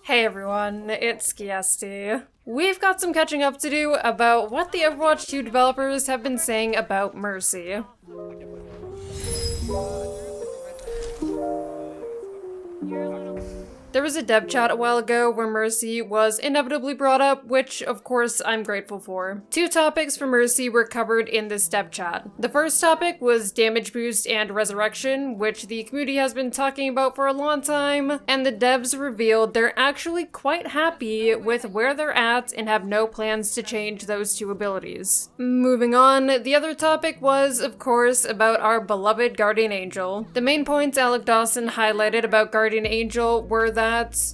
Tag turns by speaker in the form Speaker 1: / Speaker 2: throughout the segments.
Speaker 1: Hey everyone, it's Skiesti. We've got some catching up to do about what the Overwatch 2 developers have been saying about Mercy. There was a dev chat a while ago where Mercy was inevitably brought up, which of course I'm grateful for. Two topics for Mercy were covered in this dev chat. The first topic was damage boost and resurrection, which the community has been talking about for a long time, and the devs revealed they're actually quite happy with where they're at and have no plans to change those two abilities. Moving on, the other topic was, of course, about our beloved Guardian Angel. The main points Alec Dawson highlighted about Guardian Angel were that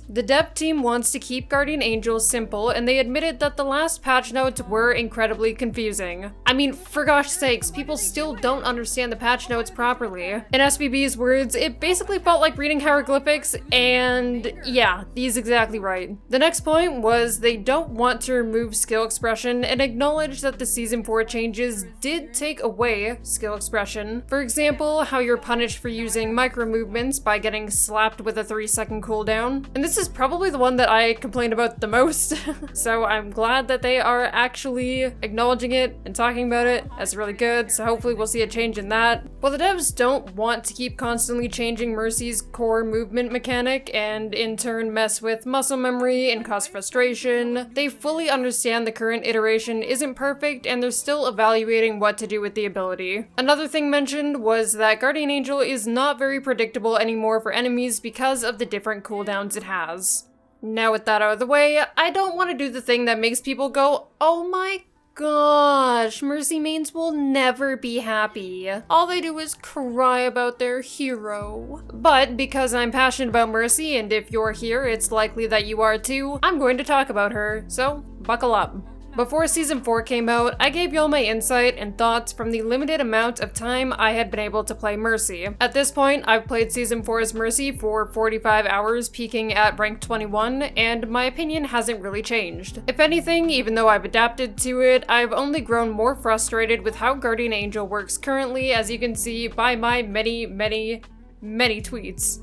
Speaker 1: the dev team wants to keep Guardian Angel simple, and they admitted that the last patch notes were incredibly confusing. I mean, for gosh sakes, people still don't understand the patch notes properly. In SBB's words, it basically felt like reading hieroglyphics, and yeah, he's exactly right. The next point was they don't want to remove skill expression and acknowledge that the Season 4 changes did take away skill expression. For example, how you're punished for using micro movements by getting slapped with a 3-second cooldown. And this is probably the one that I complained about the most. So I'm glad that they are actually acknowledging it and talking about it. That's really good, so hopefully we'll see a change in that. While the devs don't want to keep constantly changing Mercy's core movement mechanic and in turn mess with muscle memory and cause frustration, they fully understand the current iteration isn't perfect and they're still evaluating what to do with the ability. Another thing mentioned was that Guardian Angel is not very predictable anymore for enemies because of the different cooldowns it has. Now with that out of the way, I don't want to do the thing that makes people go, oh my gosh, Mercy mains will never be happy. All they do is cry about their hero. But because I'm passionate about Mercy, and if you're here, it's likely that you are too, I'm going to talk about her, so buckle up. Before Season 4 came out, I gave y'all my insight and thoughts from the limited amount of time I had been able to play Mercy. At this point, I've played Season 4's Mercy for 45 hours, peaking at rank 21, and my opinion hasn't really changed. If anything, even though I've adapted to it, I've only grown more frustrated with how Guardian Angel works currently, as you can see by my many tweets.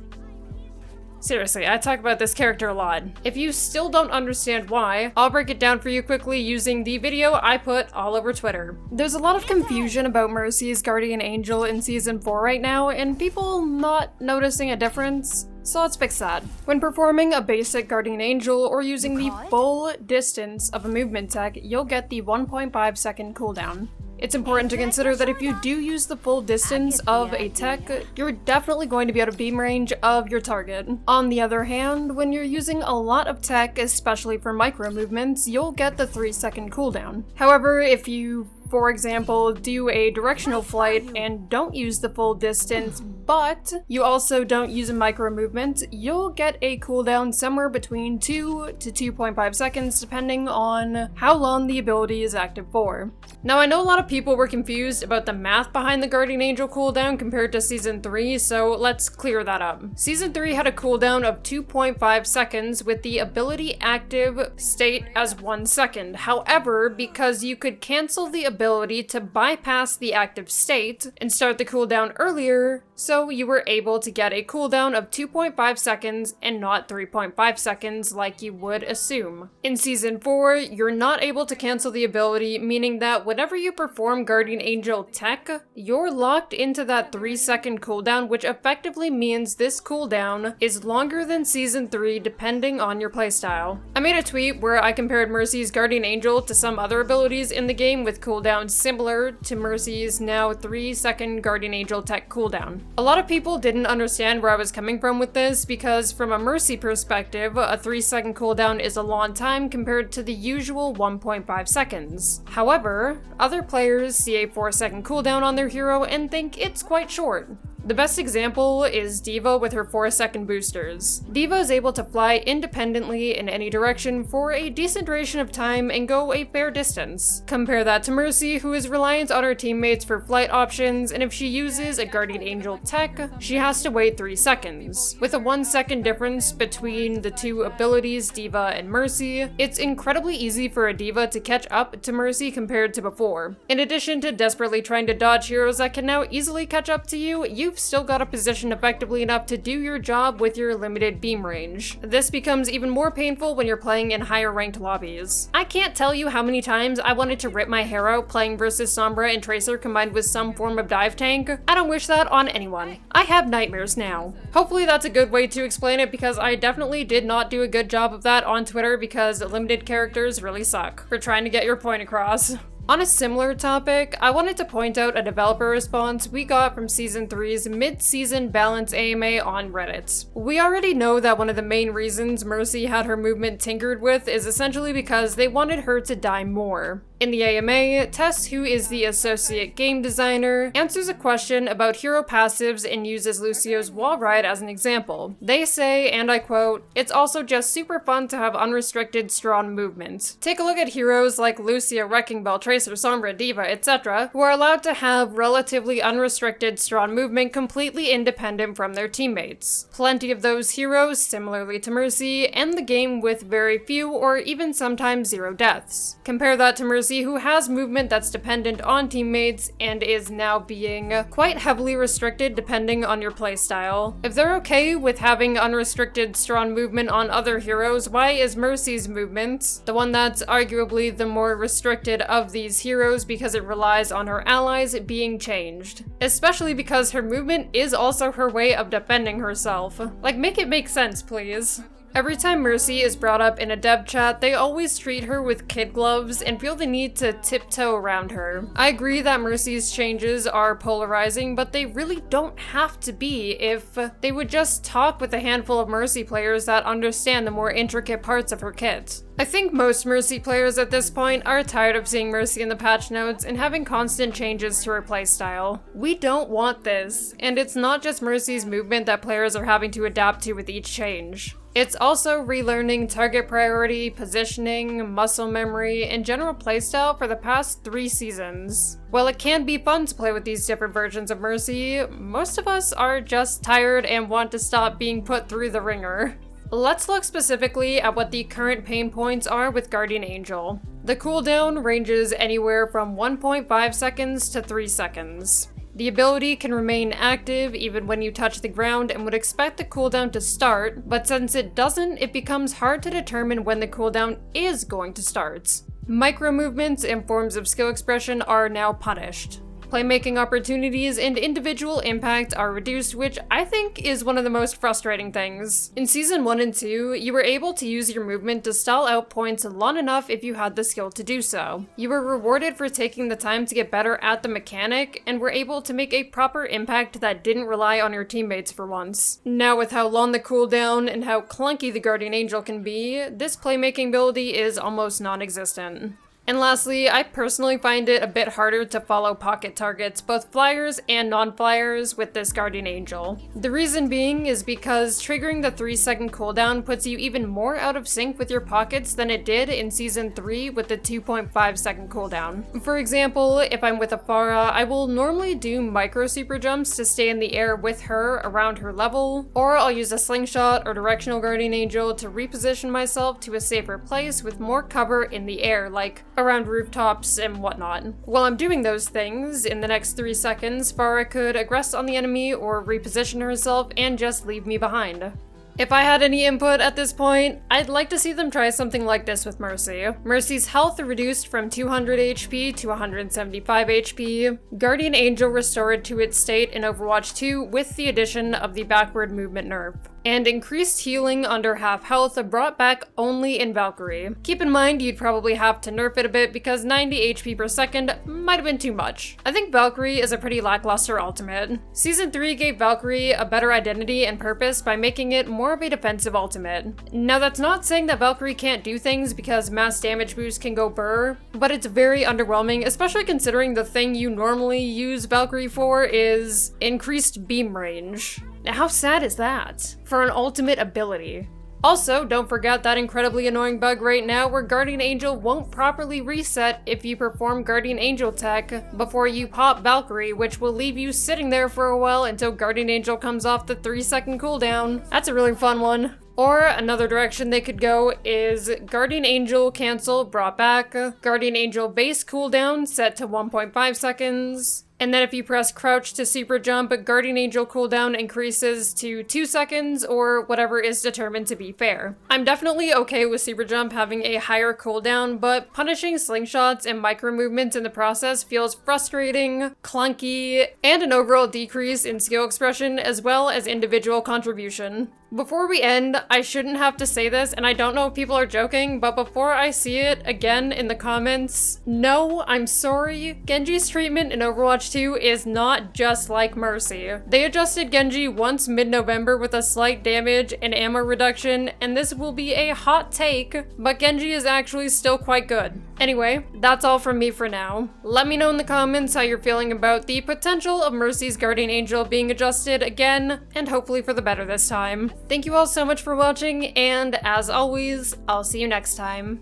Speaker 1: Seriously, I talk about this character a lot. If you still don't understand why, I'll break it down for you quickly using the video I put all over Twitter. There's a lot of confusion about Mercy's Guardian Angel in Season 4 right now, and people not noticing a difference. So let's fix that. When performing a basic Guardian Angel or using the full distance of a movement tech, you'll get the 1.5 second cooldown. It's important to consider that if you do use the full distance of a tech, you're definitely going to be out of beam range of your target. On the other hand, when you're using a lot of tech, especially for micro movements, you'll get the 3-second cooldown. However, if you, for example, do a directional flight and don't use the full distance, but you also don't use a micro movement, you'll get a cooldown somewhere between 2 to 2.5 seconds depending on how long the ability is active for. Now I know a lot of people were confused about the math behind the Guardian Angel cooldown compared to Season 3, so let's clear that up. Season 3 had a cooldown of 2.5 seconds with the ability active state as 1 second. However, because you could cancel the ability to bypass the active state and start the cooldown earlier, so you were able to get a cooldown of 2.5 seconds and not 3.5 seconds like you would assume. In Season 4, you're not able to cancel the ability, meaning that whenever you perform Guardian Angel tech, you're locked into that 3-second cooldown, which effectively means this cooldown is longer than Season 3 depending on your playstyle. I made a tweet where I compared Mercy's Guardian Angel to some other abilities in the game with cooldowns similar to Mercy's now 3-second Guardian Angel tech cooldown. A lot of people didn't understand where I was coming from with this because from a Mercy perspective, a 3-second cooldown is a long time compared to the usual 1.5 seconds. However, other players see a 4-second cooldown on their hero and think it's quite short. The best example is D.Va with her 4-second boosters. D.Va is able to fly independently in any direction for a decent duration of time and go a fair distance. Compare that to Mercy, who is reliant on her teammates for flight options, and if she uses a Guardian Angel tech, she has to wait 3 seconds. With a 1-second difference between the two abilities, D.Va and Mercy, it's incredibly easy for a D.Va to catch up to Mercy compared to before. In addition to desperately trying to dodge heroes that can now easily catch up to you, you you've still got to position effectively enough to do your job with your limited beam range. This becomes even more painful when you're playing in higher ranked lobbies. I can't tell you how many times I wanted to rip my hair out playing versus Sombra and Tracer combined with some form of dive tank. I don't wish that on anyone. I have nightmares now. Hopefully that's a good way to explain it, because I definitely did not do a good job of that on Twitter, because limited characters really suck for trying to get your point across. On a similar topic, I wanted to point out a developer response we got from Season 3's mid-season balance AMA on Reddit. We already know that one of the main reasons Mercy had her movement tinkered with is essentially because they wanted her to die more. In the AMA, Tess, who is the associate game designer, answers a question about hero passives and uses Lucio's wall ride as an example. They say, and I quote, "It's also just super fun to have unrestricted strong movement. Take a look at heroes like Lucio, Wrecking Ball, Tracer, Sombra, Diva, etc., who are allowed to have relatively unrestricted strong movement completely independent from their teammates. Plenty of those heroes, similarly to Mercy, end the game with very few or even sometimes zero deaths. Compare that to Mercy, who has movement that's dependent on teammates and is now being quite heavily restricted depending on your playstyle. If they're okay with having unrestricted strong movement on other heroes, why is Mercy's movement, the one that's arguably the more restricted of these heroes because it relies on her allies, being changed? Especially because her movement is also her way of defending herself. Like, make it make sense, please." Every time Mercy is brought up in a dev chat, they always treat her with kid gloves and feel the need to tiptoe around her. I agree that Mercy's changes are polarizing, but they really don't have to be if they would just talk with a handful of Mercy players that understand the more intricate parts of her kit. I think most Mercy players at this point are tired of seeing Mercy in the patch notes and having constant changes to her playstyle. We don't want this, and it's not just Mercy's movement that players are having to adapt to with each change. It's also relearning target priority, positioning, muscle memory, and general playstyle for the past 3 seasons. While it can be fun to play with these different versions of Mercy, most of us are just tired and want to stop being put through the ringer. Let's look specifically at what the current pain points are with Guardian Angel. The cooldown ranges anywhere from 1.5 seconds to 3 seconds. The ability can remain active even when you touch the ground and would expect the cooldown to start, but since it doesn't, it becomes hard to determine when the cooldown is going to start. Micro movements and forms of skill expression are now punished. Playmaking opportunities and individual impact are reduced, which I think is one of the most frustrating things. In Season 1 and 2, you were able to use your movement to stall out points long enough if you had the skill to do so. You were rewarded for taking the time to get better at the mechanic, and were able to make a proper impact that didn't rely on your teammates for once. Now with how long the cooldown and how clunky the Guardian Angel can be, this playmaking ability is almost non-existent. And lastly, I personally find it a bit harder to follow pocket targets, both flyers and non-flyers, with this Guardian Angel. The reason being is because triggering the 3-second cooldown puts you even more out of sync with your pockets than it did in Season 3 with the 2.5-second cooldown. For example, if I'm with a Pharah, I will normally do micro super jumps to stay in the air with her around her level, or I'll use a slingshot or directional Guardian Angel to reposition myself to a safer place with more cover in the air, like around rooftops and whatnot. While I'm doing those things, in the next 3 seconds, Pharah could aggress on the enemy or reposition herself and just leave me behind. If I had any input at this point, I'd like to see them try something like this with Mercy. Mercy's health reduced from 200 HP to 175 HP. Guardian Angel restored to its state in Overwatch 2 with the addition of the backward movement nerf. And increased healing under half health brought back only in Valkyrie. Keep in mind you'd probably have to nerf it a bit because 90 HP per second might have been too much. I think Valkyrie is a pretty lackluster ultimate. Season 3 gave Valkyrie a better identity and purpose by making it more of a defensive ultimate. Now that's not saying that Valkyrie can't do things because mass damage boost can go burr, but it's very underwhelming, especially considering the thing you normally use Valkyrie for is increased beam range. Now, how sad is that for an ultimate ability? Also, don't forget that incredibly annoying bug right now where Guardian Angel won't properly reset if you perform Guardian Angel tech before you pop Valkyrie, which will leave you sitting there for a while until Guardian Angel comes off the 3-second cooldown. That's a really fun one. Or another direction they could go is Guardian Angel cancel brought back, Guardian Angel base cooldown set to 1.5 seconds, And then if you press crouch to super jump, Guardian Angel cooldown increases to 2 seconds or whatever is determined to be fair. I'm definitely okay with super jump having a higher cooldown, but punishing slingshots and micro movements in the process feels frustrating, clunky, and an overall decrease in skill expression as well as individual contribution. Before we end, I shouldn't have to say this, and I don't know if people are joking, but before I see it again in the comments, no, I'm sorry. Genji's treatment in Overwatch 2 is not just like Mercy. They adjusted Genji once mid-November with a slight damage and ammo reduction, and this will be a hot take, but Genji is actually still quite good. Anyway, that's all from me for now. Let me know in the comments how you're feeling about the potential of Mercy's Guardian Angel being adjusted again, and hopefully for the better this time. Thank you all so much for watching, and as always, I'll see you next time.